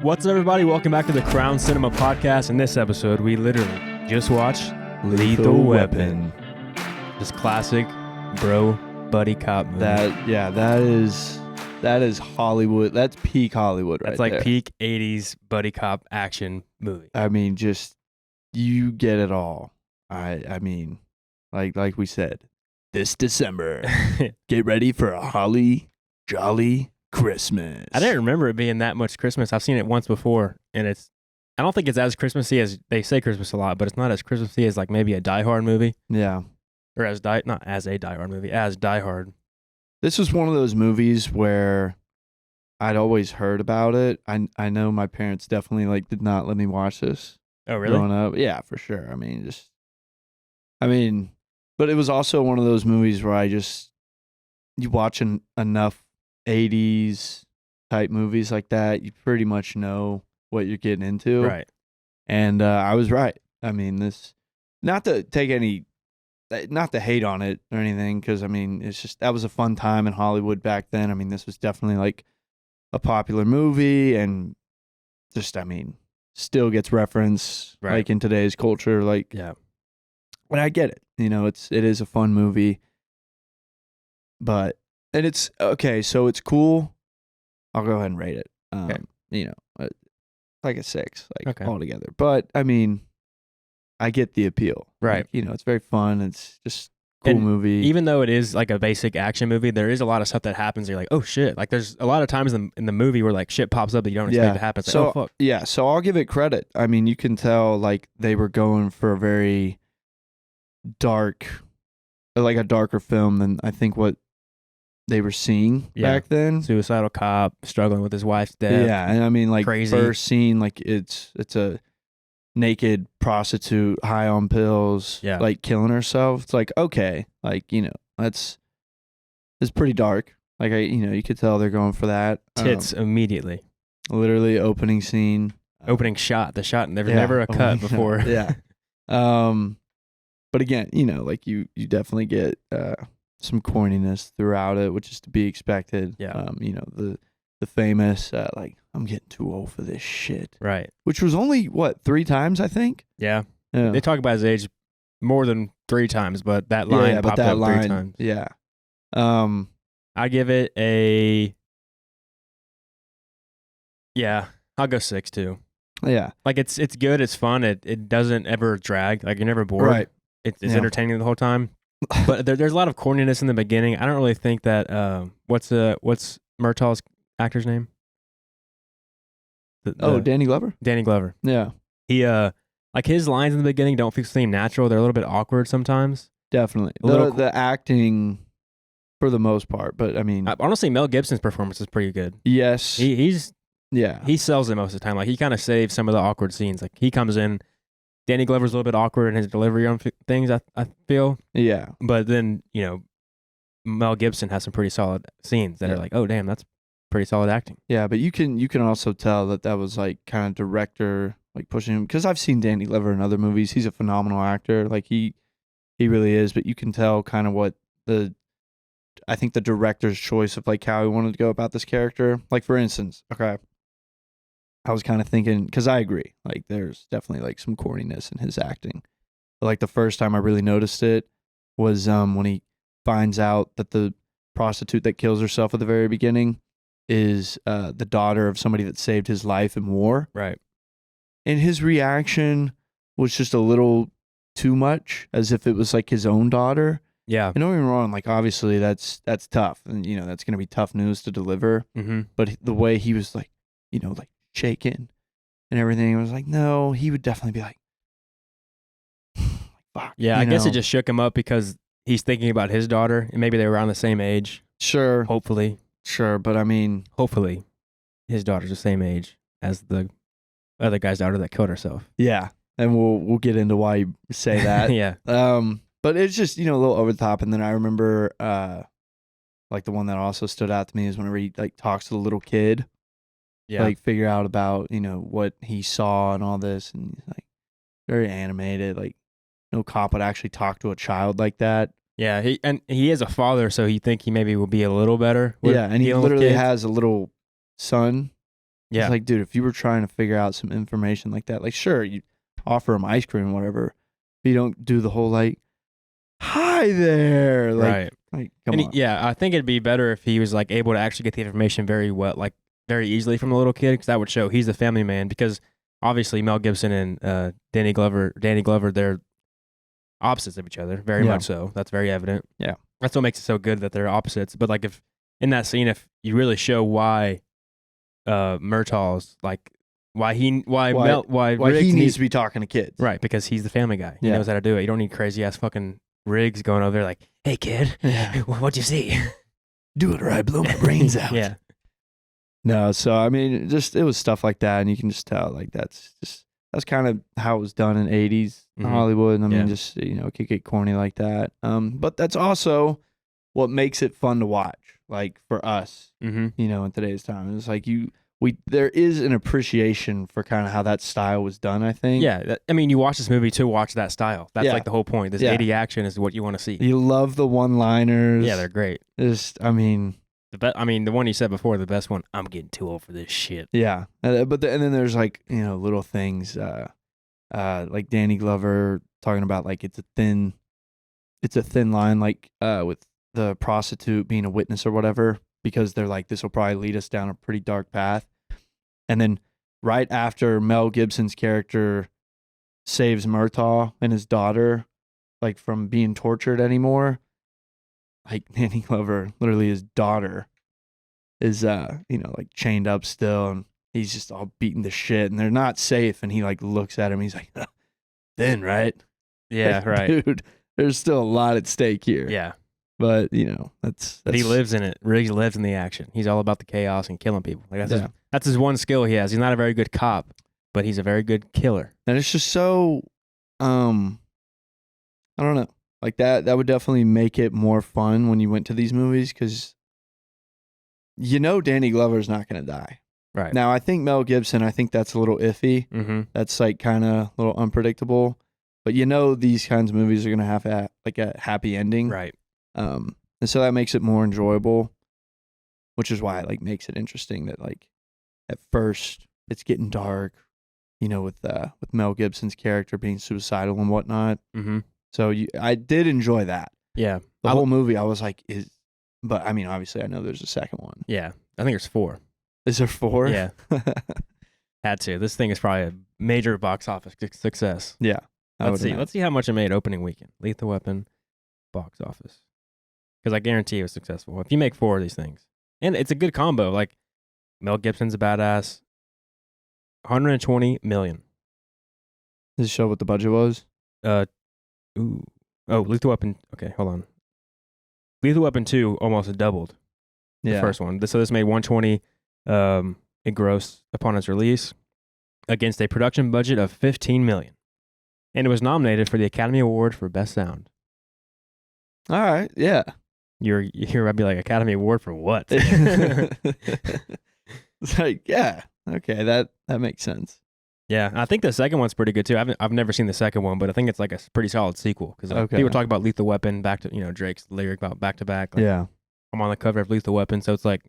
What's up, everybody? Welcome back to the CRWN Cinema Podcast. In this episode, we literally just watched Lethal Weapon. Just classic bro buddy cop movie. That is Hollywood. That's peak Hollywood right there. That's like peak 80s buddy cop action movie. I mean, just you get it all. I mean, like we said, this December, get ready for a holly jolly Christmas. I didn't remember it being that much Christmas. I've seen it once before, and I don't think it's as Christmassy as they say Christmas a lot, but it's not as Christmassy as like maybe a Die Hard movie. Yeah. Or not as a Die Hard movie, as Die Hard. This was one of those movies where I'd always heard about it. I know my parents definitely did not let me watch this. Oh, really? Growing up. Yeah, for sure. But it was also one of those movies where you watch enough 80s type movies like that, you pretty much know what you're getting into. Right. And I was right. I mean, not to hate on it or anything, because I mean, it's just, that was a fun time in Hollywood back then. I mean, this was definitely like a popular movie, and just, I mean, still gets reference like in today's culture. Yeah. And I get it. It is a fun movie, and it's okay. So it's cool. I'll go ahead and rate it. Okay. Like a 6, okay. altogether. But I mean, I get the appeal. Right. It's very fun. It's just a cool movie. Even though it is like a basic action movie, there is a lot of stuff that happens. You're like, oh shit! Like there's a lot of times in the movie where like shit pops up that you don't expect to happen. It's like, oh fuck. Yeah. So I'll give it credit. I mean, you can tell like they were going for a very dark, like a darker film than I think what they were seeing back then. Suicidal cop struggling with his wife's death. Yeah, and I mean, like crazy. First scene, like it's a naked prostitute high on pills, like killing herself. It's like, okay, like it's pretty dark. Like you could tell they're going for that. Tits immediately. Literally opening scene, opening shot. The shot never a cut before. Yeah. But again, like you definitely get some corniness throughout it, which is to be expected. Yeah. The famous like, I'm getting too old for this shit. Right. Which was only 3 times, I think. Yeah. They talk about his age more than 3 times, but that line popped up 3 times. Yeah. I give it I'll go 6 too. Yeah. Like it's good, it's fun, it doesn't ever drag, like you're never bored. Right. It's entertaining the whole time. But there's a lot of corniness in the beginning. I don't really think that what's Murtaugh's actor's name? Danny Glover? Danny Glover. Yeah. He like his lines in the beginning don't seem natural. They're a little bit awkward sometimes. Definitely. The acting for the most part, but I mean, honestly, Mel Gibson's performance is pretty good. Yes. He sells it most of the time. Like he kind of saves some of the awkward scenes. Like he comes in, Danny Glover's a little bit awkward in his delivery on things, I feel. Yeah. But then, Mel Gibson has some pretty solid scenes that are like, oh, damn, that's pretty solid acting. Yeah, but you can also tell that was like kind of director like pushing him, because I've seen Danny Glover in other movies. He's a phenomenal actor. Like he really is, but you can tell kind of what I think the director's choice of like how he wanted to go about this character. Like for instance, okay, I was kind of thinking, because I agree, like there's definitely like some corniness in his acting. But like the first time I really noticed it was when he finds out that the prostitute that kills herself at the very beginning is the daughter of somebody that saved his life in war. Right. And his reaction was just a little too much, as if it was like his own daughter. Yeah. And don't get me wrong, like obviously that's tough, and that's gonna be tough news to deliver. Mm-hmm. But the way he was like, like shaken and everything, it was like, no, he would definitely be like, fuck. Yeah, I guess it just shook him up because he's thinking about his daughter, and maybe they were around the same age. Sure. Hopefully. Sure, but I mean, hopefully his daughter's the same age as the other guy's daughter that killed herself. Yeah. And we'll get into why you say that. Yeah. But it's just, a little over the top. And then I remember like the one that also stood out to me is whenever he like talks to the little kid. Yeah. Like figure out about, what he saw and all this, and he's like very animated. Like no cop would actually talk to a child like that. Yeah, he is a father, so he think he maybe will be a little better. Yeah, and he literally has a little son Yeah. It's like, dude, if you were trying to figure out some information like that, like, sure, you offer him ice cream or whatever, but you don't do the whole, like, hi there. Like, right. Like, come on. Yeah, I think it'd be better if he was like able to actually get the information very well, like very easily from the little kid, because that would show he's the family man. Because obviously Mel Gibson and Danny Glover, they're opposites of each other, very much so. That's very evident. Yeah. That's what makes it so good that they're opposites. But like if in that scene, if you really show why Murtaugh's like why Riggs he needs to be talking to kids. Right, because he's the family guy. He knows how to do it. You don't need crazy ass fucking Riggs going over there like, hey kid, what'd you see? Do it or I blow my brains out. Yeah. No, so I mean, it was stuff like that, and you can just tell like that's kind of how it was done in '80s Hollywood. I mean, just it could get corny like that. But that's also what makes it fun to watch. Like for us, in today's time, it's like there is an appreciation for kind of how that style was done. I think. Yeah, I mean, you watch this movie to watch that style. That's like the whole point. This 80 action is what you want to see. You love the one-liners. Yeah, they're great. The one you said before, the best one. I'm getting too old for this shit. Yeah, and then there's like little things, like Danny Glover talking about like it's a thin line, like with the prostitute being a witness or whatever, because they're like, this will probably lead us down a pretty dark path. And then right after Mel Gibson's character saves Murtaugh and his daughter, like from being tortured anymore, like Danny Glover, literally his daughter is, like chained up still, and he's just all beaten to shit, and they're not safe. And he like looks at him, he's like, thin, right? Yeah, like, right. Dude, there's still a lot at stake here. Yeah. But, that's he lives in it. Riggs lives in the action. He's all about the chaos and killing people. Like that's his one skill he has. He's not a very good cop, but he's a very good killer. And it's just so, I don't know. Like that would definitely make it more fun when you went to these movies, because Danny Glover's not going to die. Right. Now, I think Mel Gibson, that's a little iffy. Mm-hmm. That's like kind of a little unpredictable. But these kinds of movies are going to have a happy ending. Right. And so that makes it more enjoyable, which is why it like makes it interesting that like at first it's getting dark, with Mel Gibson's character being suicidal and whatnot. Mm-hmm. So I did enjoy that. Yeah. The whole movie, I was like, but I mean, obviously I know there's a second one. Yeah. I think there's 4. Is there 4? Yeah. Had to. This thing is probably a major box office success. Yeah. Let's see how much it made opening weekend. Lethal Weapon, box office. Because I guarantee it was successful. If you make 4 of these things. And it's a good combo. Like, Mel Gibson's a badass. $120 million. Does it show what the budget was? Lethal Weapon. Okay, hold on. Lethal Weapon 2 almost doubled the first one. So this made $120 in gross upon its release against a production budget of $15 million. And it was nominated for the Academy Award for Best Sound. All right, yeah. You're I'd be like, Academy Award for what? It's like, yeah, okay, that makes sense. Yeah, I think the second one's pretty good too. I've never seen the second one, but I think it's like a pretty solid sequel, because people talk about Lethal Weapon back to Drake's lyric about back to back. Yeah, I'm on the cover of Lethal Weapon, so it's like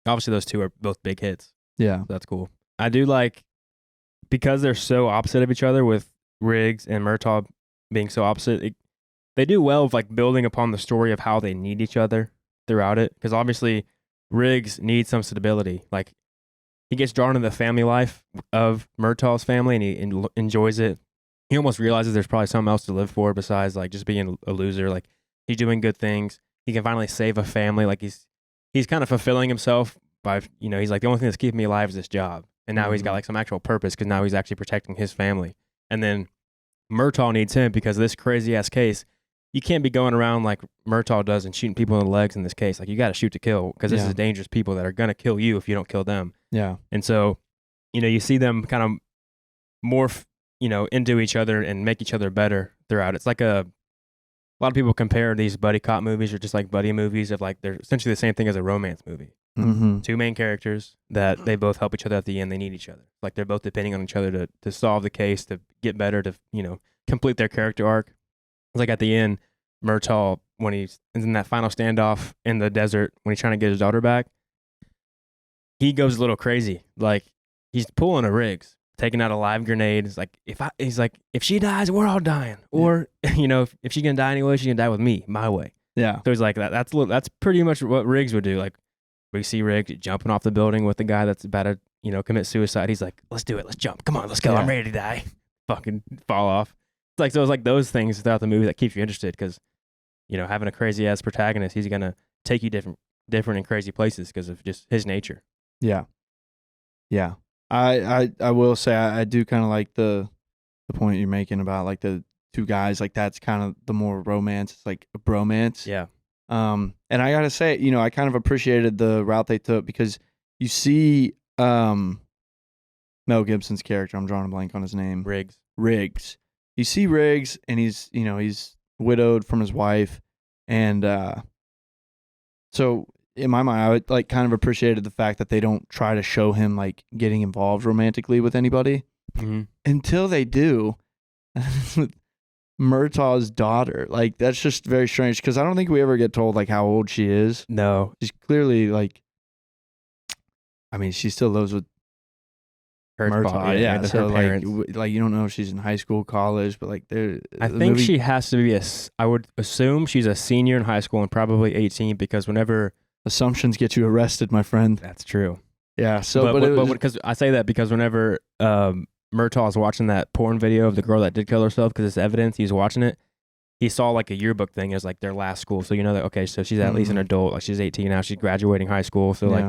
obviously those two are both big hits. Yeah, so that's cool. I do like, because they're so opposite of each other, with Riggs and Murtaugh being so opposite. They do well of like building upon the story of how they need each other throughout it, because obviously Riggs needs some stability. Like, he gets drawn into the family life of Murtaugh's family, and he enjoys it. He almost realizes there's probably something else to live for besides like just being a loser. Like, he's doing good things. He can finally save a family. Like, he's kind of fulfilling himself by, he's like, the only thing that's keeping me alive is this job. And now he's got like some actual purpose, because now he's actually protecting his family. And then Murtaugh needs him because of this crazy ass case. You can't be going around like Murtaugh does and shooting people in the legs in this case. Like, you got to shoot to kill, because this is dangerous people that are going to kill you if you don't kill them. Yeah. And so, you see them kind of morph, into each other and make each other better throughout. It's like a lot of people compare these buddy cop movies or just like buddy movies of like, they're essentially the same thing as a romance movie. Mm-hmm. 2 main characters that they both help each other at the end. They need each other. Like, they're both depending on each other to solve the case, to get better, to, complete their character arc. It's like at the end, Murtaugh, when he's in that final standoff in the desert, when he's trying to get his daughter back, he goes a little crazy. Like he's pulling a Riggs, taking out a live grenade. It's like if she dies, we're all dying. Or if she's gonna die anyway, she's gonna die with me, my way. Yeah. So he's like that's pretty much what Riggs would do. Like we see Riggs jumping off the building with the guy that's about to commit suicide. He's like, let's do it, let's jump, come on, let's go. I'm ready to die. Fucking fall off. It's like those things throughout the movie that keep you interested because having a crazy ass protagonist, he's gonna take you different and crazy places because of just his nature. Yeah. I will say I do kind of like the point you're making about like the two guys. Like that's kind of the more romance. It's like a bromance. Yeah. And I gotta say, I kind of appreciated the route they took because you see Mel Gibson's character. I'm drawing a blank on his name. Riggs. You see Riggs, and he's widowed from his wife, and so in my mind, I would like kind of appreciated the fact that they don't try to show him like getting involved romantically with anybody until they do with Murtaugh's daughter. Like that's just very strange because I don't think we ever get told like how old she is. No, she's clearly like, I mean, she still lives with Murtaugh, yeah. So like you don't know if she's in high school, college, but like I think she has to be I would assume she's a senior in high school and probably 18 because whenever assumptions get you arrested, my friend. That's true. Yeah. So, but because I say that because whenever Murtaugh is watching that porn video of the girl that did kill herself because it's evidence, he's watching it. He saw like a yearbook thing as like their last school, so that okay, so she's at least an adult. Like she's 18 now, she's graduating high school, so like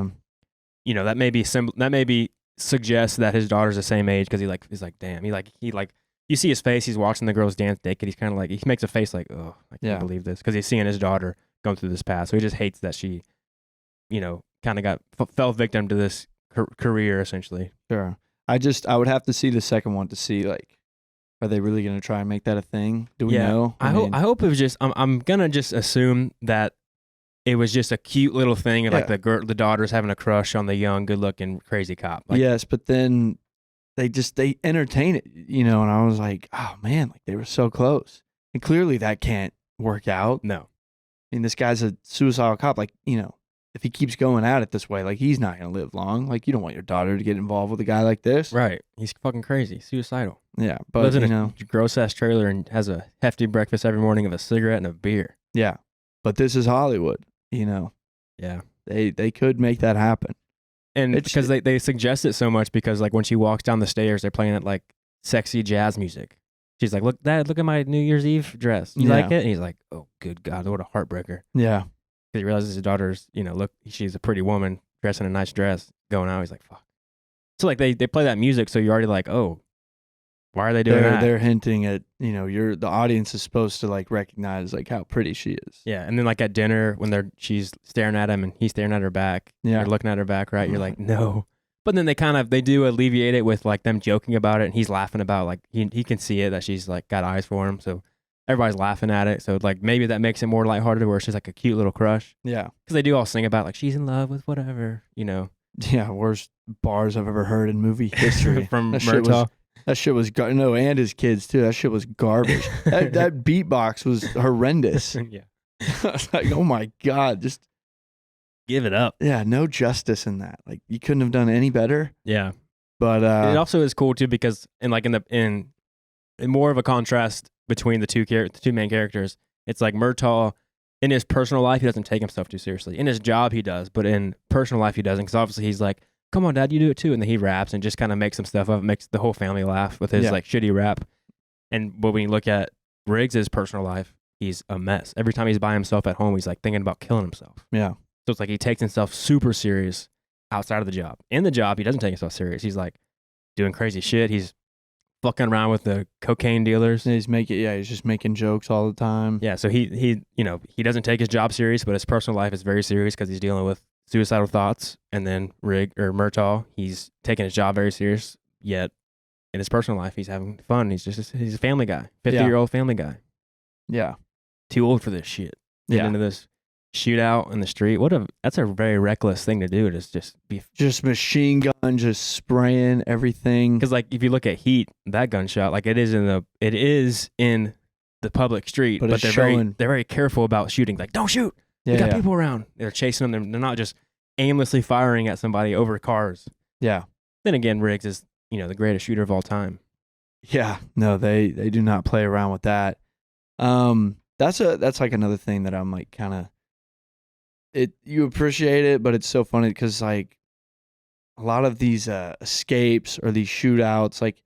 that may be suggests that his daughter's the same age because he's like damn, you see his face, he's watching the girls dance naked, he's kind of like he makes a face like, oh, I can't believe this because he's seeing his daughter going through this path, so he just hates that she kind of fell victim to this career essentially. Sure. I would have to see the second one to see like, are they really going to try and make that a thing? Do we know? I hope it was just I'm gonna just assume that it was just a cute little thing, like the daughter's having a crush on the young, good-looking, crazy cop. Like, yes, but then they entertain it, and I was like, oh man, like they were so close, and clearly that can't work out. No, I mean this guy's a suicidal cop. Like if he keeps going at it this way, like he's not gonna live long. Like you don't want your daughter to get involved with a guy like this, right? He's fucking crazy, suicidal. Yeah, but lives in a gross ass trailer and has a hefty breakfast every morning of a cigarette and a beer. Yeah, but this is Hollywood. Yeah, they could make that happen, and because they suggest it so much because like when she walks down the stairs, they're playing that like sexy jazz music. She's like, look, Dad, look at my New Year's Eve dress. You like it? And he's like, oh, good God, what a heartbreaker. Yeah, because he realizes his daughter's, look, she's a pretty woman dressed in a nice dress going out. He's like, fuck. So like they play that music, so you're already like, oh, why are they doing that? They're hinting at, the audience is supposed to like recognize like how pretty she is. Yeah, and then like at dinner when she's staring at him and he's staring at her back. Yeah, they're looking at her back, right? You're like, no. But then they do alleviate it with like them joking about it, and he's laughing about like he can see it that she's like got eyes for him, so everybody's laughing at it. So like maybe that makes it more lighthearted, where it's just like a cute little crush. Yeah, because they do all sing about like she's in love with whatever, Yeah, worst bars I've ever heard in movie history from Murtaugh. That shit was and his kids too. That shit was garbage. that beatbox was horrendous. Yeah, I was like, oh my God, just give it up. Yeah, no justice in that. Like you couldn't have done any better. Yeah, but it also is cool too because in more of a contrast between the two main characters, it's like Murtaugh in his personal life he doesn't take himself too seriously. In his job he does, but in personal life he doesn't because obviously he's like, come on, Dad, you do it too. And then he raps and just kind of makes some stuff up, makes the whole family laugh with his like shitty rap. But when you look at Riggs' personal life, he's a mess. Every time he's by himself at home, he's like thinking about killing himself. Yeah. So it's like he takes himself super serious outside of the job. In the job, he doesn't take himself serious. He's like doing crazy shit. He's fucking around with the cocaine dealers. And he's just making jokes all the time. Yeah. So he doesn't take his job serious, but his personal life is very serious because he's dealing with suicidal thoughts. And then Murtaugh, he's taking his job very serious, yet in his personal life he's having fun. He's a family guy, 50-year-old family guy. Yeah, too old for this shit. Get into this shootout in the street. That's a very reckless thing to do. Just machine gun, just spraying everything. Because like if you look at Heat, that gunshot, like it is in the public street, but they're very careful about shooting. Like, don't shoot. We got people around. They're chasing them. They're not just aimlessly firing at somebody over cars. Yeah. Then again, Riggs is, the greatest shooter of all time. Yeah. No, they do not play around with that. That's like another thing that I'm like kind of you appreciate it, but it's so funny because like a lot of these escapes or these shootouts, like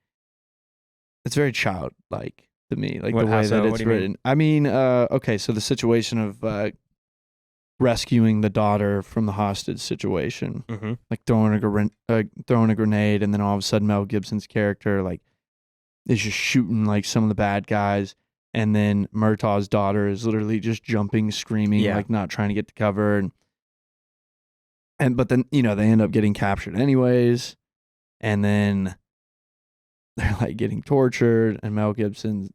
it's very childlike to me, like the way that it's written. I mean, okay, so the situation of rescuing the daughter from the hostage situation, like throwing a grenade, and then all of a sudden Mel Gibson's character like is just shooting like some of the bad guys. And then Murtaugh's daughter is literally just jumping, screaming, like not trying to get to cover. But then, they end up getting captured anyways. And then they're like getting tortured. And Mel Gibson,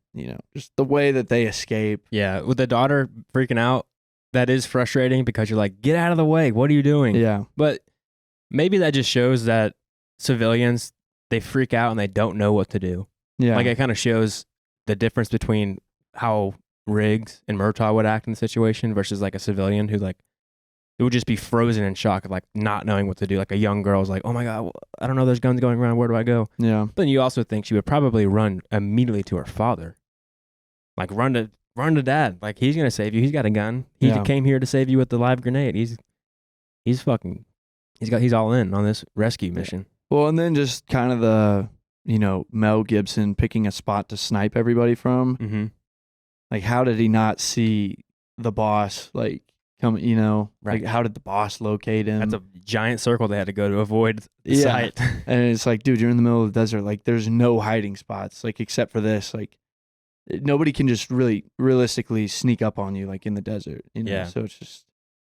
just the way that they escape. Yeah. With the daughter freaking out, that is frustrating because you're like, get out of the way. What are you doing? Yeah. But maybe that just shows that civilians, they freak out and they don't know what to do. Yeah. Like it kind of shows the difference between how Riggs and Murtaugh would act in the situation versus like a civilian who like it would just be frozen in shock of like not knowing what to do. Like a young girl's like, oh my God, I don't know, there's guns going around. Where do I go? Yeah. But then you also think she would probably run immediately to her father. Like run to dad. Like he's going to save you. He's got a gun. He came here to save you with the live grenade. He's all in on this rescue mission. Well, and then just kind of the, Mel Gibson picking a spot to snipe everybody from. Mm-hmm. Like, how did he not see the boss, like, come, Right. Like, how did the boss locate him? That's a giant circle they had to go to avoid the sight. And it's like, dude, you're in the middle of the desert. Like, there's no hiding spots, like, except for this. Like, nobody can just really realistically sneak up on you, like, in the desert, Yeah. So it's just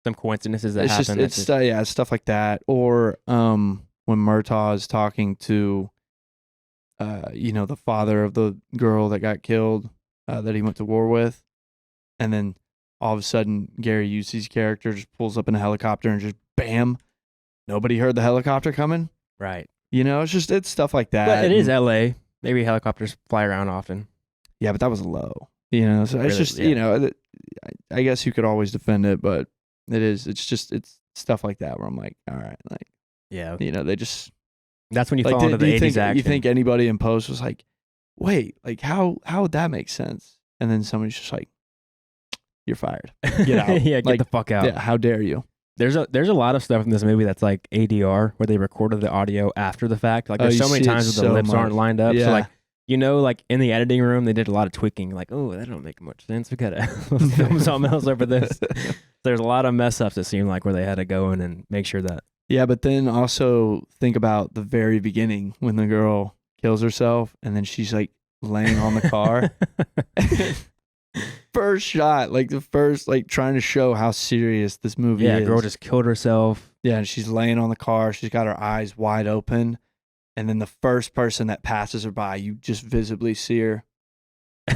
some coincidences that happen. It's stuff like that. Or when Murtaugh is talking to, the father of the girl that got killed, that he went to war with, and then all of a sudden Gary Busey's character just pulls up in a helicopter and just bam, nobody heard the helicopter coming. Right. It's stuff like that. But it is LA. Maybe helicopters fly around often. Yeah, but that was low. So it's just I guess you could always defend it, but it's stuff like that where I'm like, all right, like they just. That's when you fall into the 80s action. You think anybody in post was like, wait, like how would that make sense? And then somebody's just like, you're fired. Get out. Yeah, get the fuck out. Yeah, how dare you? There's a lot of stuff in this movie that's like ADR, where they recorded the audio after the fact. Like there's so many times where the lips aren't lined up. Yeah. So like, in the editing room, they did a lot of tweaking. Like, oh, that don't make much sense. We gotta film something else over this. There's a lot of mess ups, it seemed like, where they had to go in and make sure that. Yeah, but then also think about the very beginning when the girl kills herself and then she's like laying on the car. First shot, like the first, like trying to show how serious this movie is. Yeah, girl just killed herself. Yeah, and she's laying on the car. She's got her eyes wide open. And then the first person that passes her by, you just visibly see her.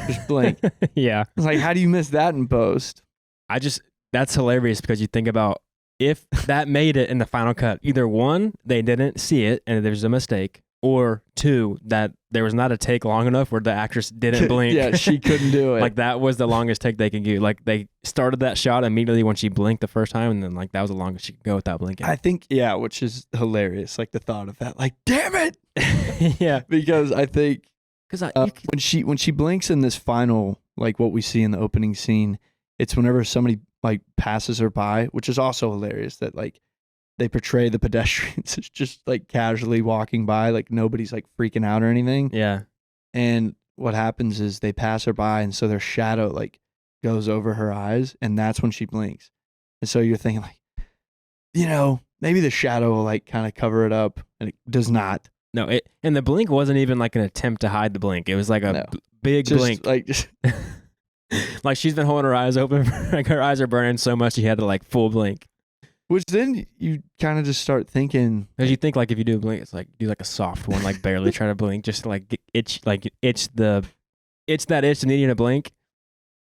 Just blink. Yeah. It's like, how do you miss that in post? That's hilarious because you think about if that made it in the final cut, either one, they didn't see it and there's a mistake, or two, that there was not a take long enough where the actress didn't blink. Yeah, she couldn't do it. Like that was the longest take they could do. Like they started that shot immediately when she blinked the first time, and then like that was the longest she could go without blinking. I think, which is hilarious. Like the thought of that, like, damn it. Yeah. Because I think when she blinks in this final, like what we see in the opening scene, it's whenever somebody like passes her by, which is also hilarious that like they portray the pedestrians as just like casually walking by, like nobody's like freaking out or anything. Yeah. And what happens is they pass her by, and so their shadow like goes over her eyes, and that's when she blinks. And so you're thinking like, maybe the shadow will like kind of cover it up, and it does not. No, and the blink wasn't even like an attempt to hide the blink. It was like a big blink. Like she's been holding her eyes open. Like her eyes are burning so much she had to like full blink. Which then you kind of just start thinking. Because you think like if you do a blink, it's like do like a soft one, like barely try to blink, just to like itch that itch needing to blink.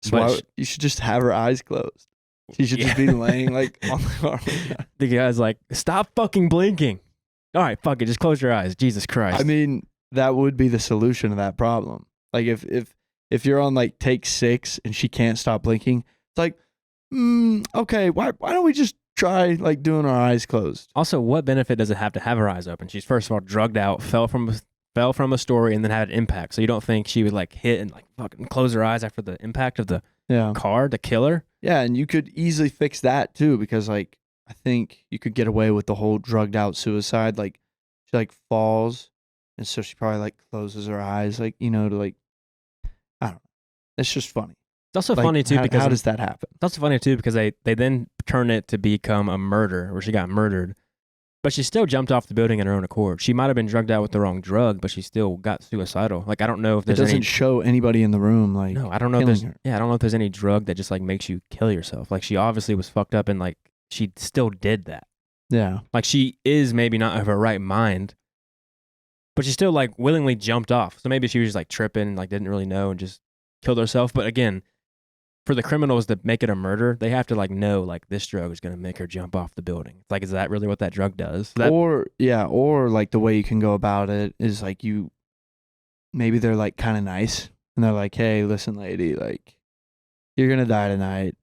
So you should just have her eyes closed. She should just be laying like on the car. The guy's like, stop fucking blinking. All right, fuck it, just close your eyes. Jesus Christ. I mean, that would be the solution to that problem. Like if you're on like take 6 and she can't stop blinking, it's like, okay, why don't we just try like doing our eyes closed. Also, what benefit does it have to have her eyes open? She's first of all drugged out, fell from a story, and then had an impact. So you don't think she would like hit and like fucking close her eyes after the impact of the car to kill her? Yeah, and you could easily fix that too, because like I think you could get away with the whole drugged out suicide. Like she like falls, and so she probably like closes her eyes, like to like I don't know. It's just funny. It's also Like, funny too because how does that happen? It's also funny too because they then turn it to become a murder where she got murdered, but she still jumped off the building in her own accord. She might have been drugged out with the wrong drug, but she still got suicidal. Like I don't know if It there's doesn't any. show anybody in the room. Like No, I don't know if killing there's. her. Yeah, I don't know if there's any drug that just like makes you kill yourself. Like she obviously was fucked up and like she still did that. Yeah, Like she is maybe not of her right mind, but she still like willingly jumped off. So maybe she was just like tripping and like didn't really know and just killed herself. But again, for the criminals to make it a murder, they have to like know like this drug is going to make her jump off the building. It's like, is that really what that drug does? or like the way you can go about it is like maybe they're like kind of nice and they're like, hey, listen, lady, like you're gonna die tonight,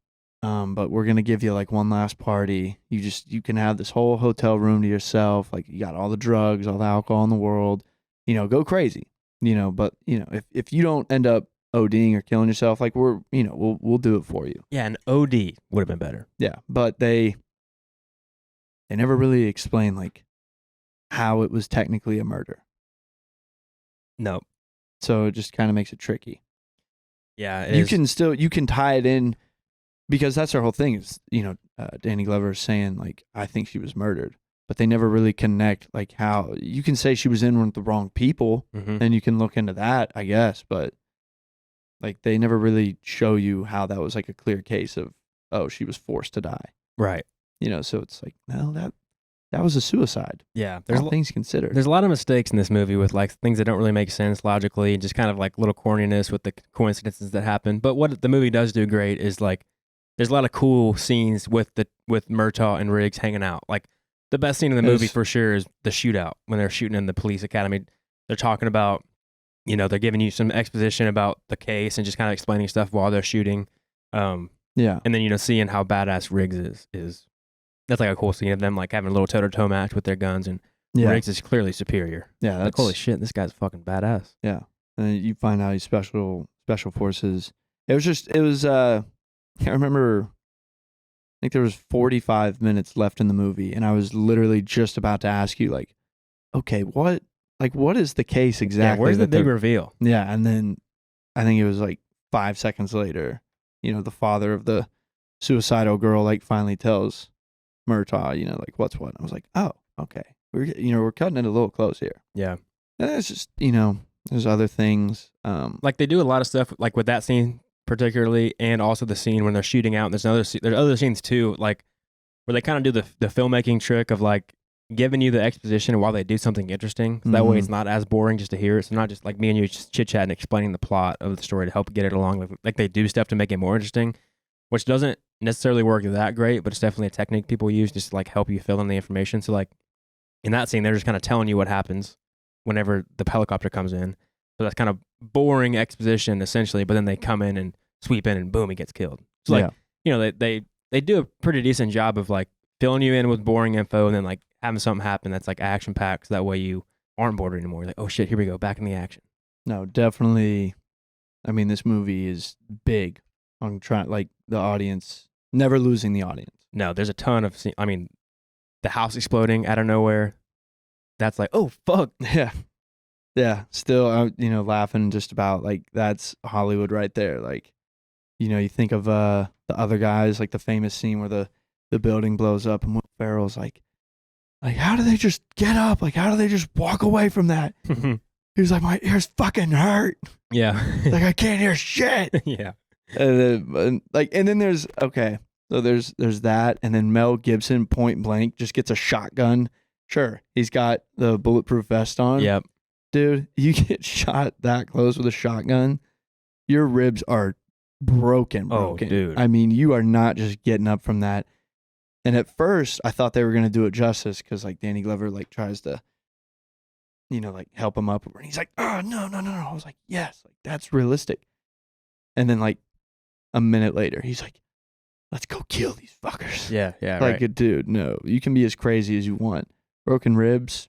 but we're gonna give you like one last party. You can have this whole hotel room to yourself. Like you got all the drugs, all the alcohol in the world. Go crazy. But if you don't end up ODing or killing yourself, like we'll do it for you. Yeah, an OD would have been better. Yeah, but they never really explain like how it was technically a murder. No. So it just kind of makes it tricky. Yeah, You can tie it in because that's our whole thing is, Danny Glover is saying like, I think she was murdered, but they never really connect like how you can say she was in with the wrong people and you can look into that, I guess, but like they never really show you how that was like a clear case of, oh, she was forced to die. Right. So it's like, no, that was a suicide. Yeah. There's things considered. There's a lot of mistakes in this movie with like things that don't really make sense logically, just kind of like little corniness with the coincidences that happen. But what the movie does do great is like there's a lot of cool scenes with Murtaugh and Riggs hanging out. Like the best scene in the movie for sure is the shootout when they're shooting in the police academy. They're talking about, they're giving you some exposition about the case and just kind of explaining stuff while they're shooting. Yeah. And then, seeing how badass Riggs is that's like a cool scene of them like having a little toe-to-toe match with their guns, and Riggs is clearly superior. Yeah. Like, holy shit, this guy's fucking badass. Yeah. And you find out he's special forces. I remember, I think there was 45 minutes left in the movie, and I was literally just about to ask you, like, okay, what is the case exactly? Yeah, where's the big reveal? Yeah, and then I think it was like 5 seconds later, the father of the suicidal girl like finally tells Murtaugh, like what's what. I was like, oh, okay, we're cutting it a little close here. Yeah, and it's just there's other things. Like they do a lot of stuff like with that scene particularly, and also the scene when they're shooting out. And there's other scenes too, like where they kind of do the filmmaking trick of like giving you the exposition while they do something interesting. So that way it's not as boring just to hear it. So not just like me and you just chit chat and explaining the plot of the story to help get it along. Like they do stuff to make it more interesting, which doesn't necessarily work that great, but it's definitely a technique people use just to like help you fill in the information. So like in that scene, they're just kind of telling you what happens whenever the helicopter comes in. So that's kind of boring exposition essentially, but then they come in and sweep in and boom, he gets killed. So like, they do a pretty decent job of like filling you in with boring info and then like having something happen that's like action packed. So that way you aren't bored anymore. You're like, oh shit, here we go, back in the action. No, definitely. I mean, this movie is big on trying like the audience, never losing the audience. No, there's a ton of, the house exploding out of nowhere. That's like, oh fuck. Yeah. Yeah. Still, laughing just about like that's Hollywood right there. Like, you think of the other guys, like the famous scene where the building blows up and Will Ferrell's like, how do they just get up? Like, how do they just walk away from that? He's like, my ears fucking hurt. Yeah. Like, I can't hear shit. Yeah. And then there's, okay. So there's that. And then Mel Gibson, point blank, just gets a shotgun. Sure. He's got the bulletproof vest on. Yep. Dude, you get shot that close with a shotgun, your ribs are broken. Oh, dude. I mean, you are not just getting up from that. And at first, I thought they were going to do it justice because, like, Danny Glover, like, tries to, like, help him up. And he's like, oh, no. I was like, yes, like, that's realistic. And then, like, a minute later, he's like, let's go kill these fuckers. Yeah, yeah, Like, right. dude, no, you can be as crazy as you want. Broken ribs,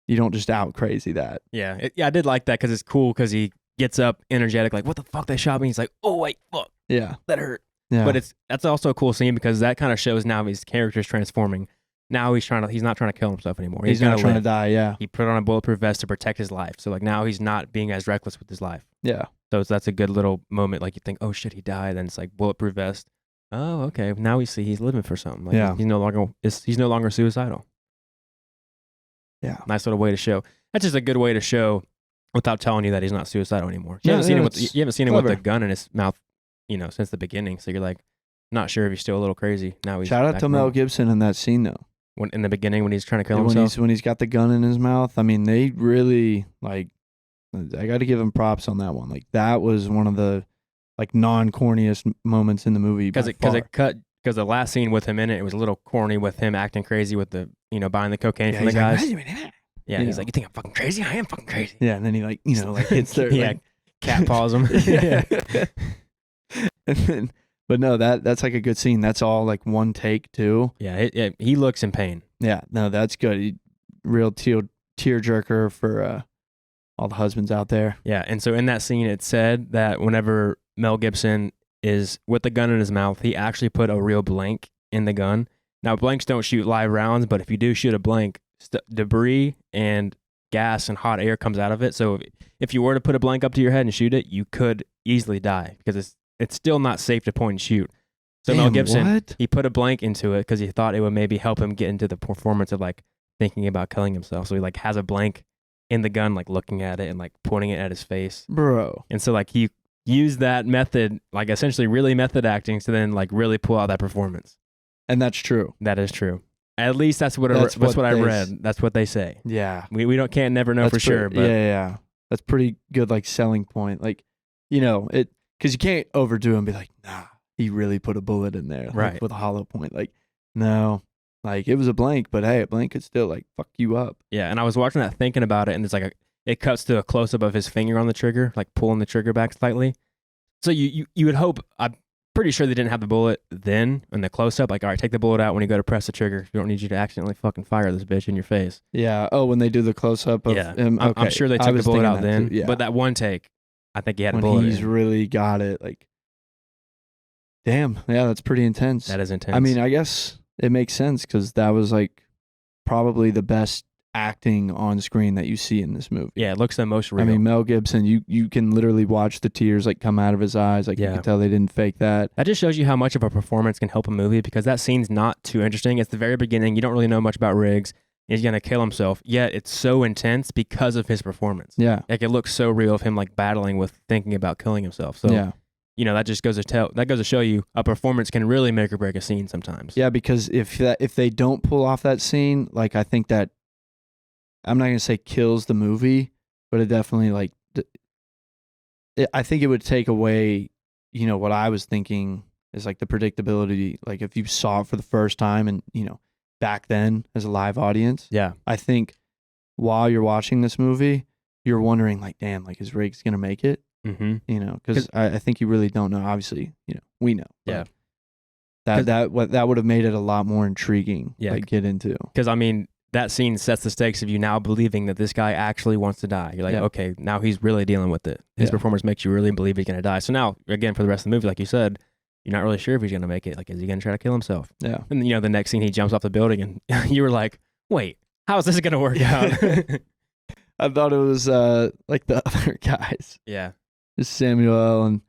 you don't just out crazy that. Yeah, I did like that because it's cool because he gets up energetic, like, what the fuck, they shot me? He's like, oh, wait, fuck, Yeah. that hurt. Yeah. But that's also a cool scene because that kind of shows now his character's transforming. Now he's not trying to kill himself anymore. He's not trying to live. die, yeah. He put on a bulletproof vest to protect his life. So like now he's not being as reckless with his life. Yeah. So that's a good little moment. Like you think, oh shit, he died. Then it's like bulletproof vest. Oh, okay. Now we see he's living for something. Like Yeah. he's no longer suicidal. Yeah. Nice little way to show. That's just a good way to show without telling you that he's not suicidal anymore. You No, haven't seen him it's you haven't seen him with clever. a gun in his mouth, since the beginning. So you're like, not sure if he's still a little crazy. Now he's Shout out back to Mel normal. Gibson in that scene though. In the beginning when he's trying to kill when himself. he's got the gun in his mouth. I mean, they really I got to give him props on that one. Like that was one of the non-corniest moments in the movie Because the last scene with him in it was a little corny with him acting crazy with the buying the cocaine from the guys. Yeah, he's like, you think I'm fucking crazy? I am fucking crazy. Yeah, and then he hits their cat paws him. Yeah. And then, but no, that's like a good scene. That's all like one take too. Yeah, he looks in pain. Yeah, no, that's good. Real tear jerker for all the husbands out there. Yeah, and so in that scene, it said that whenever Mel Gibson is with the gun in his mouth, he actually put a real blank in the gun. Now, blanks don't shoot live rounds, but if you do shoot a blank, debris and gas and hot air comes out of it. So if you were to put a blank up to your head and shoot it, you could easily die because it's still not safe to point and shoot. So Mel Gibson, he put a blank into it because he thought it would maybe help him get into the performance of like thinking about killing himself. So he like has a blank in the gun, like looking at it and like pointing it at his face. Bro. And so like he used that method, like essentially really method acting to then like really pull out that performance. And that's true. That is true. At least that's what I read. That's what they say. Yeah. We can't never know for sure. But yeah. That's pretty good like selling point. Like, because you can't overdo it and be like, nah, he really put a bullet in there, like, right, with a hollow point. Like, no, like it was a blank, but hey, a blank could still like fuck you up. Yeah, and I was watching that thinking about it, and it's like it cuts to a close up of his finger on the trigger, like pulling the trigger back slightly. So you would hope. I'm pretty sure they didn't have the bullet then in the close up. Like, all right, take the bullet out when you go to press the trigger. We don't need you to accidentally fucking fire this bitch in your face. Yeah. Oh, when they do the close up of him. Okay. I'm sure they took the bullet out then. Too, yeah. But that one take, I think he had a when bullet. He's really got it. Like, damn. Yeah, that's pretty intense. That is intense. I mean, I guess it makes sense because that was like probably the best acting on screen that you see in this movie. Yeah, it looks the most real. I mean, Mel Gibson, you can literally watch the tears like come out of his eyes. Like you can tell they didn't fake that. That just shows you how much of a performance can help a movie because that scene's not too interesting. It's the very beginning. You don't really know much about Riggs. He's going to kill himself. Yet it's so intense because of his performance. Yeah. Like it looks so real of him like battling with thinking about killing himself. So yeah. That just goes to show you a performance can really make or break a scene sometimes. Yeah, because if they don't pull off that scene, like I think that I'm not going to say kills the movie, but it definitely I think it would take away, what I was thinking is like the predictability. Like if you saw it for the first time and, back then as a live audience. Yeah. I think while you're watching this movie, you're wondering like, damn, like is Riggs going to make it? Mm-hmm. Because I think you really don't know. Obviously, we know. Yeah. That would have made it a lot more intriguing. Yeah. To get into. Because I mean, that scene sets the stakes of you now believing that this guy actually wants to die. You're like, okay, now he's really dealing with it. His performance makes you really believe he's going to die. So now, again, for the rest of the movie, like you said, you're not really sure if he's going to make it. Like, is he going to try to kill himself? Yeah. And the next scene, he jumps off the building, and you were like, wait, how is this going to work out? I thought it was like the other guys. Yeah. Just Samuel and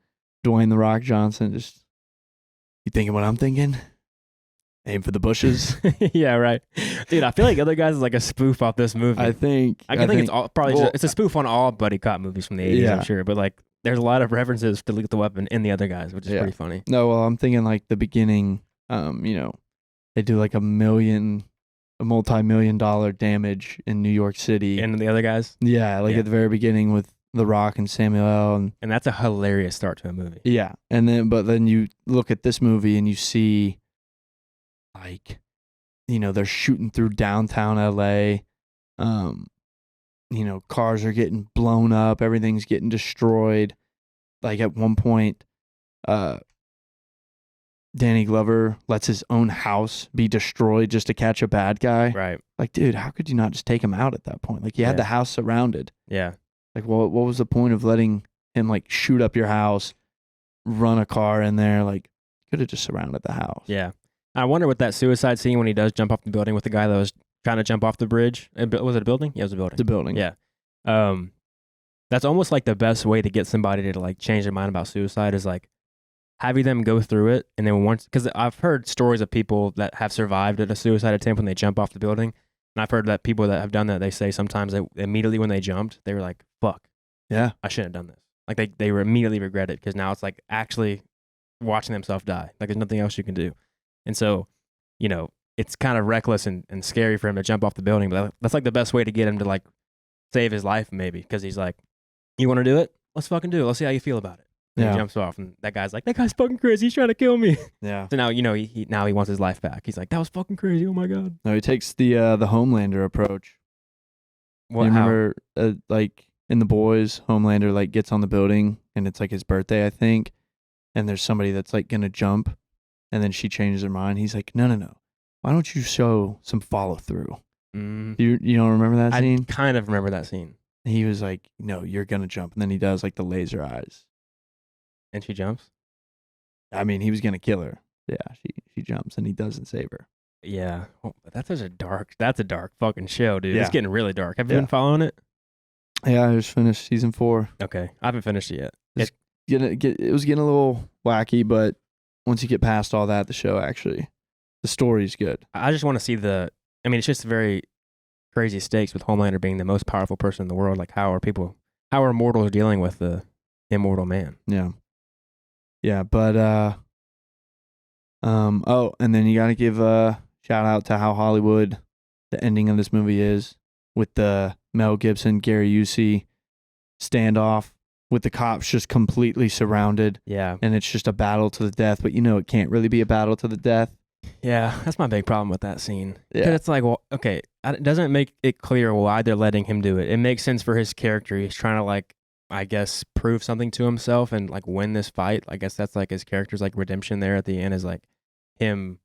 Dwayne The Rock Johnson. Just, you thinking what I'm thinking? Aim for the bushes. Yeah, right. Dude, I feel like Other Guys is like a spoof off this movie. I think it's all, probably it's a spoof on all buddy cop movies from the 80s, I'm sure. But like, there's a lot of references to Lethal Weapon in The Other Guys, which is pretty funny. No, well, I'm thinking like the beginning, they do like a multi-million-dollar damage in New York City. And The Other Guys? Yeah, like at the very beginning with The Rock and Samuel L. And that's a hilarious start to a movie. Yeah. But then you look at this movie and you see like, they're shooting through downtown LA. Cars are getting blown up, everything's getting destroyed. Like at one point, Danny Glover lets his own house be destroyed just to catch a bad guy. Right. Like, dude, how could you not just take him out at that point? Like, you had the house surrounded. Yeah. Like, what was the point of letting him, like, shoot up your house, run a car in there? Like, could have just surrounded the house. Yeah. I wonder what that suicide scene when he does jump off the building with the guy that was trying to jump off the bridge. Was it a building? Yeah, it was a building. It's a building. Yeah. That's almost like the best way to get somebody to like change their mind about suicide is like having them go through it. And then once, because I've heard stories of people that have survived at a suicide attempt when they jump off the building. And I've heard that people that have done that, they say sometimes they immediately when they jumped, they were like, fuck. Yeah. I shouldn't have done this. Like they were immediately regret it because now it's like actually watching themselves die. Like there's nothing else you can do. And so, you know, it's kind of reckless and scary for him to jump off the building, but that's like the best way to get him to like save his life maybe because he's like, you want to do it? Let's fucking do it. Let's see how you feel about it. And he jumps off and that guy's like, that guy's fucking crazy. He's trying to kill me. Yeah. So now, you know, he wants his life back. He's like, that was fucking crazy. Oh my God. No, he takes the Homelander approach. What, you remember like in The Boys, Homelander like gets on the building and it's like his birthday, I think. And there's somebody that's like going to jump and then she changes her mind. He's like, no. Why don't you show some follow through? You don't remember that scene? I kind of remember that scene. He was like, no, you're going to jump. And then he does like the laser eyes. And she jumps? I mean, he was going to kill her. Yeah, she jumps and he doesn't save her. Yeah. Well, that's a dark fucking show, dude. Yeah. It's getting really dark. Have you been following it? Yeah, I just finished season 4. Okay. I haven't finished it yet. It was getting a little wacky, but once you get past all that, the show actually, the story's good. I just want to see it's just very crazy stakes with Homelander being the most powerful person in the world. Like, how are mortals dealing with the immortal man? Yeah. Yeah, but, and then you got to give a shout out to how Hollywood the ending of this movie is with the Mel Gibson, Gary Busey standoff with the cops just completely surrounded. Yeah. And it's just a battle to the death, but you know it can't really be a battle to the death. Yeah, that's my big problem with that scene. Yeah. It's like, well, okay, it doesn't make it clear why they're letting him do it. It makes sense for his character. He's trying to, like, I guess, prove something to himself and, like, win this fight. I guess that's, like, his character's, like, redemption there at the end is, like, him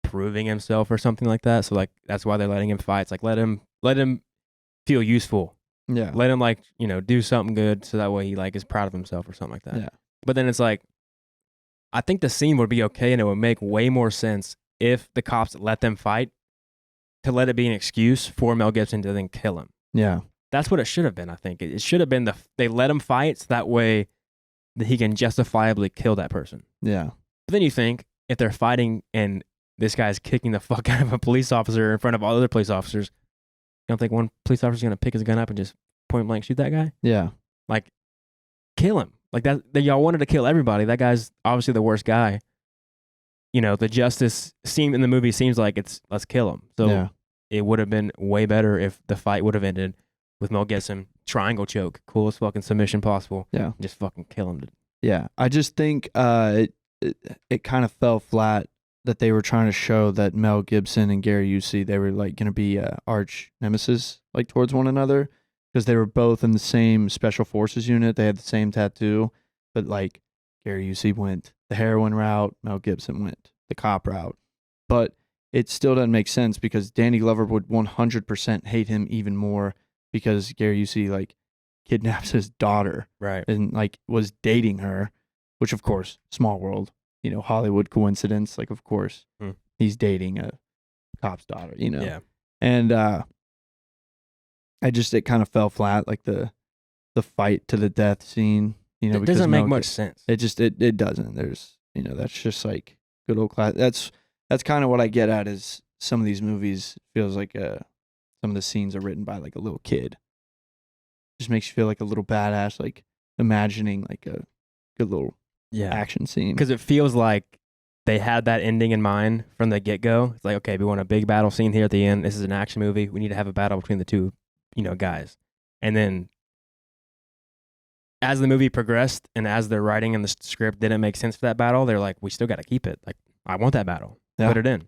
proving himself or something like that. So, like, that's why they're letting him fight. It's like, let him feel useful. Yeah. Let him, like, you know, do something good so that way he, like, is proud of himself or something like that. Yeah. But then it's like, I think the scene would be okay and it would make way more sense if the cops let them fight to let it be an excuse for Mel Gibson to then kill him. Yeah. That's what it should have been, I think. It should have been they let him fight so that way that he can justifiably kill that person. Yeah. But then you think, if they're fighting and this guy's kicking the fuck out of a police officer in front of all other police officers, you don't think one police officer's going to pick his gun up and just point blank shoot that guy? Yeah. Like, kill him. Like, that y'all wanted to kill everybody. That guy's obviously the worst guy. You know, the justice in the movie seems like it's let's kill him. So it would have been way better if the fight would have ended with Mel Gibson, triangle choke, coolest fucking submission possible. Yeah. Just fucking kill him. Yeah. I just think it kind of fell flat that they were trying to show that Mel Gibson and Gary Busey, they were like going to be arch nemesis like towards one another because they were both in the same special forces unit. They had the same tattoo, but like Gary Busey went the heroin route, Mel Gibson went the cop route. But it still doesn't make sense because Danny Glover would 100% hate him even more because Gary Busey like kidnaps his daughter, right, and like was dating her, which of course, small world, you know, Hollywood coincidence. Like, of course, he's dating a cop's daughter, you know. Yeah. And it kind of fell flat, like the fight to the death scene. You know, it doesn't make much sense. It just it doesn't. There's, you know, that's just like good old class. That's kind of what I get at is some of these movies feels like some of the scenes are written by like a little kid. Just makes you feel like a little badass, like imagining like a good little action scene. Because it feels like they had that ending in mind from the get-go. It's like, okay, we want a big battle scene here at the end. This is an action movie. We need to have a battle between the two, you know, guys. And then as the movie progressed and as the writing and the script didn't make sense for that battle, they're like, we still got to keep it. Like, I want that battle. Yeah. Put it in.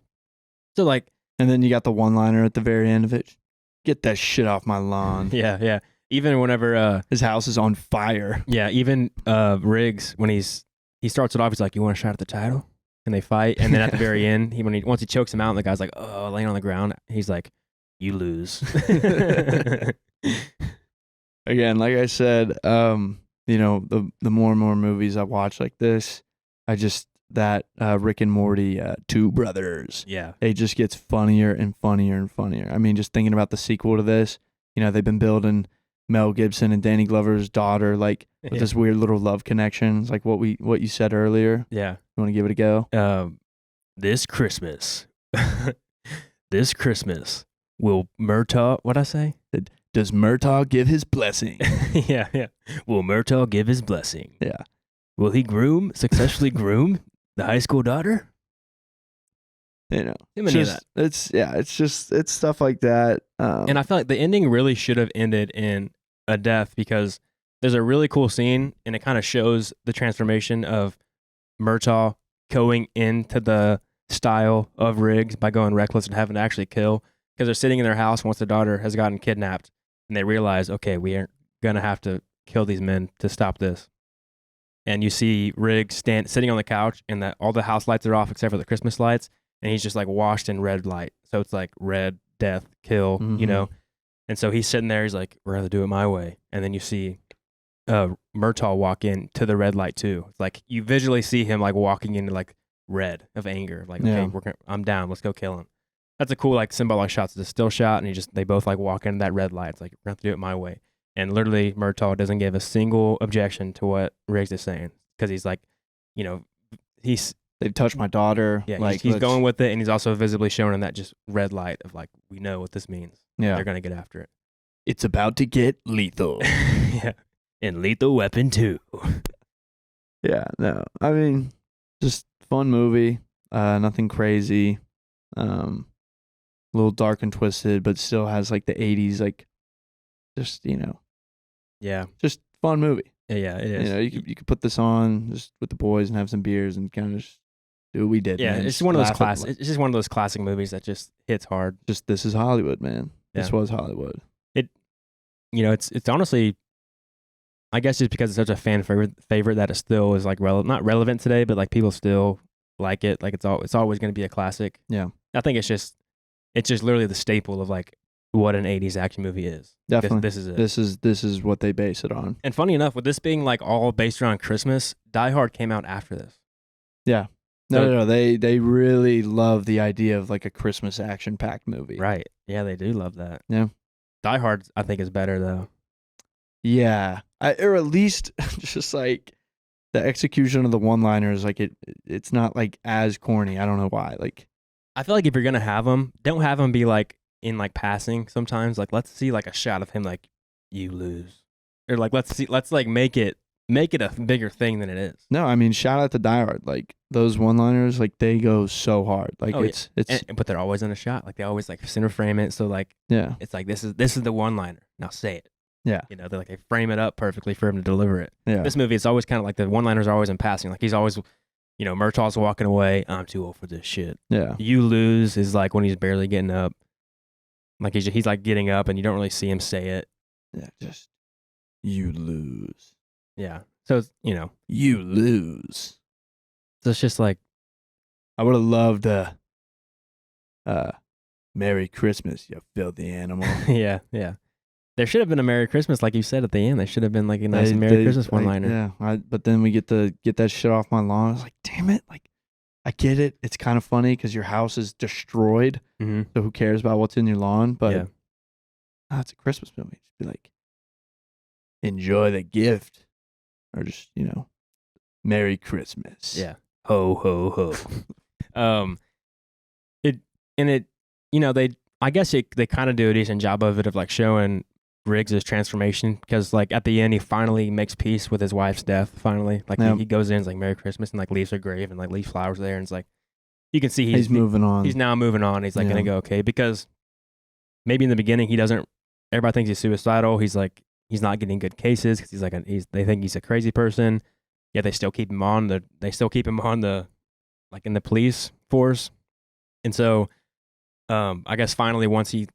So like, and then you got the one-liner at the very end of it. Get that shit off my lawn. Yeah. Even whenever his house is on fire. Yeah, even Riggs, when he starts it off, he's like, you want a shot at the title? and they fight. And then at the very end, once he chokes him out, and the guy's like, oh, laying on the ground, he's like, you lose. Again, like I said, the more and more movies I watch like this, Rick and Morty, Two Brothers. Yeah. It just gets funnier and funnier and funnier. I mean, just thinking about the sequel to this, they've been building Mel Gibson and Danny Glover's daughter, like with this weird little love connection. It's like what you said earlier. Yeah. You want to give it a go? This Christmas, will Murtaugh, what'd I say? Does Murtaugh give his blessing? Yeah. Will Murtaugh give his blessing? Yeah. Will he successfully groom the high school daughter? It's stuff like that. And I feel like the ending really should have ended in a death, because there's a really cool scene, and it kind of shows the transformation of Murtaugh going into the style of Riggs by going reckless and having to actually kill, because they're sitting in their house once the daughter has gotten kidnapped, and they realize, okay, we aren't going to have to kill these men to stop this. And you see Riggs sitting on the couch, and that all the house lights are off except for the Christmas lights, and he's just like washed in red light. So it's like red, death, kill, And so he's sitting there, he's like, we're going to do it my way. And then you see Murtaugh walk in to the red light too. It's like you visually see him like walking into like red of anger. Like, okay, I'm down, let's go kill him. That's a cool like symbolic shot. It's a still shot, and they both like walk into that red light. It's like, we're going to do it my way. And literally Murtaugh doesn't give a single objection to what Riggs is saying, because he's like, they've touched my daughter. Yeah, like, he's going with it, and he's also visibly showing in that just red light of like, we know what this means. Yeah. They're going to get after it. It's about to get lethal. Yeah. And Lethal Weapon 2. Yeah, no. I mean, just fun movie. Nothing crazy. A little dark and twisted, but still has like the 80s, like, just, Yeah. Just fun movie. Yeah, it is. You could put this on just with the boys and have some beers and kind of just do what we did. Yeah, man. it's one of those classic. It's just one of those classic movies that just hits hard. Just, this is Hollywood, man. Yeah. This was Hollywood. It's honestly, I guess just because it's such a fan favorite that it still is like not relevant today, but like people still like it. Like it's always going to be a classic. Yeah, I think it's just literally the staple of like what an 80s action movie is. Definitely. This is it. This is what they base it on. And funny enough, with this being like all based around Christmas, Die Hard came out after this. Yeah. No. They really love the idea of like a Christmas action-packed movie. Right. Yeah, they do love that. Yeah. Die Hard, I think, is better though. Yeah. Or at least just like the execution of the one-liners, like it's not like as corny. I don't know why. Like, I feel like if you're gonna have them, don't have them be like in like passing. Sometimes, like, let's see like a shot of him like, you lose, or like let's like make it a bigger thing than it is. No, I mean, shout out to Die Hard. Like those one-liners, like they go so hard. Like but they're always in a shot. Like they always like center frame it. So like, yeah, it's like this is the one-liner. Now say it. Yeah. They're like, they frame it up perfectly for him to deliver it. Yeah. This movie, it's always kind of like the one-liners are always in passing. Like he's always, Murtaugh's walking away. I'm too old for this shit. Yeah. You lose is like when he's barely getting up. Like he's like getting up and you don't really see him say it. Yeah. Just, you lose. Yeah. So, you lose. So it's just like, I would have loved Merry Christmas, you filthy animal. Yeah. There should have been a Merry Christmas, like you said at the end. There should have been like a nice Merry Christmas one-liner. Yeah, but then we get that shit off my lawn. I was like, damn it! Like, I get it. It's kind of funny because your house is destroyed. Mm-hmm. So who cares about what's in your lawn? But it's a Christmas movie. Just be like, enjoy the gift, or just Merry Christmas. Yeah. Ho ho ho. I guess they kind of do a decent job of it, of like showing Riggs' transformation, because like at the end he finally makes peace with his wife's death. Finally, like he goes in, it's like Merry Christmas, and like leaves her grave and like leaves flowers there, and it's like you can see he's moving on. He's now moving on. He's like gonna go okay, because maybe in the beginning he doesn't. Everybody thinks he's suicidal. He's like he's not getting good cases because he's like they think he's a crazy person. Yeah, they still keep him on the like in the police force, and so I guess finally once he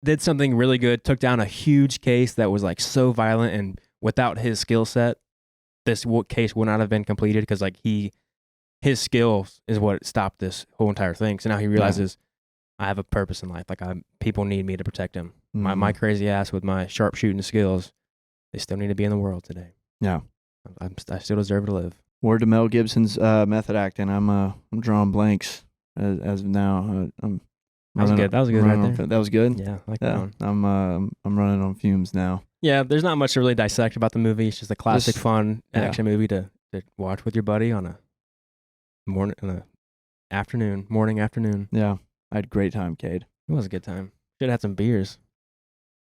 did something really good, took down a huge case that was like so violent, and without his skill set, this case would not have been completed, because like he his skills is what stopped this whole entire thing. So now he realizes I have a purpose in life. Like people need me to protect them. My crazy ass with my sharp shooting skills, they still need to be in the world today. Yeah. I still deserve to live. Word to Mel Gibson's method acting. I'm drawing blanks as of now. That was good. That was good right there. That was good. Yeah, I like that one. I'm running on fumes now. Yeah, there's not much to really dissect about the movie. It's just a classic, fun action movie to watch with your buddy on a morning, afternoon. Yeah, I had a great time, Cade. It was a good time. Should have had some beers.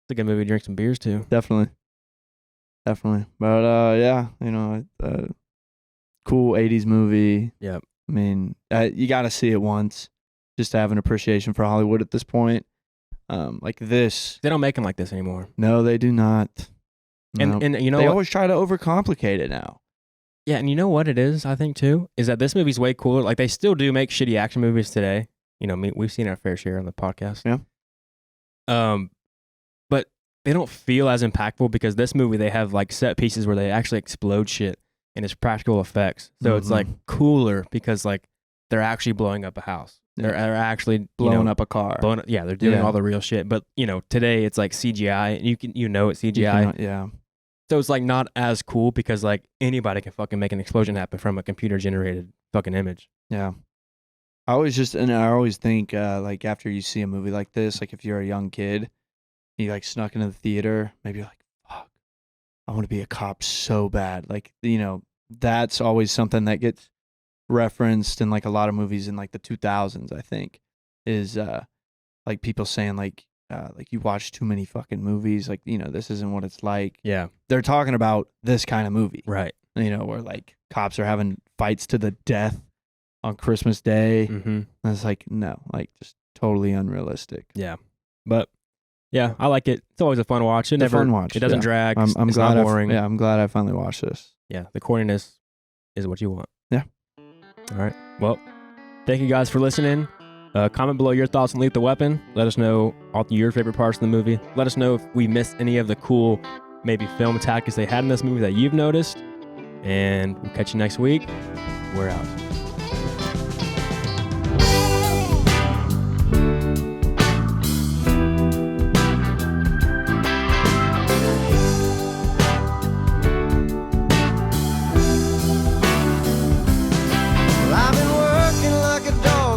It's a good movie to drink some beers too. Definitely. But yeah, cool 80s movie. Yep. I mean, you got to see it once just to have an appreciation for Hollywood at this point. Like this. They don't make them like this anymore. No, they do not. No. And you know they what? always try to overcomplicate it now. Yeah, and you know what it is, I think, too, is that this movie's way cooler. Like, they still do make shitty action movies today. We've seen our fair share on the podcast. Yeah. But they don't feel as impactful because this movie, they have, like, set pieces where they actually explode shit and it's practical effects. So it's, like, cooler because, like, they're actually blowing up a house. They're actually blowing up a car. They're doing all the real shit. But, today it's, like, CGI. And it's CGI. Yeah. So it's like not as cool because like anybody can fucking make an explosion happen from a computer generated fucking image. Yeah. I always think like after you see a movie like this, like if you're a young kid, you like snuck into the theater, maybe you're like, fuck, I want to be a cop so bad. Like, that's always something that gets referenced in like a lot of movies in like the 2000s, I think, is like people saying like you watch too many fucking movies, like, this isn't what it's like. Yeah. They're talking about this kind of movie. Right. Where like cops are having fights to the death on Christmas Day. Mm-hmm. And it's like, no, like just totally unrealistic. Yeah. But yeah, I like it. It's always a fun watch. It's a fun watch. It doesn't drag. I'm it's glad not boring. I'm glad I finally watched this. Yeah. The corniness is what you want. Yeah. All right. Well, thank you guys for listening. Comment below your thoughts on Lethal Weapon. Let us know all your favorite parts of the movie. Let us know if we missed any of the cool, maybe film tactics they had in this movie that you've noticed. And we'll catch you next week. We're out.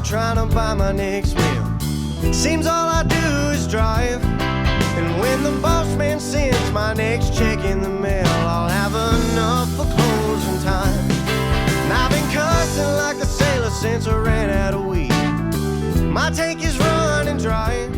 Trying to buy my next meal. Seems all I do is drive. And when the boss man sends my next check in the mail, I'll have enough for closing time. And I've been cussing like a sailor since I ran out of weed. My tank is running dry.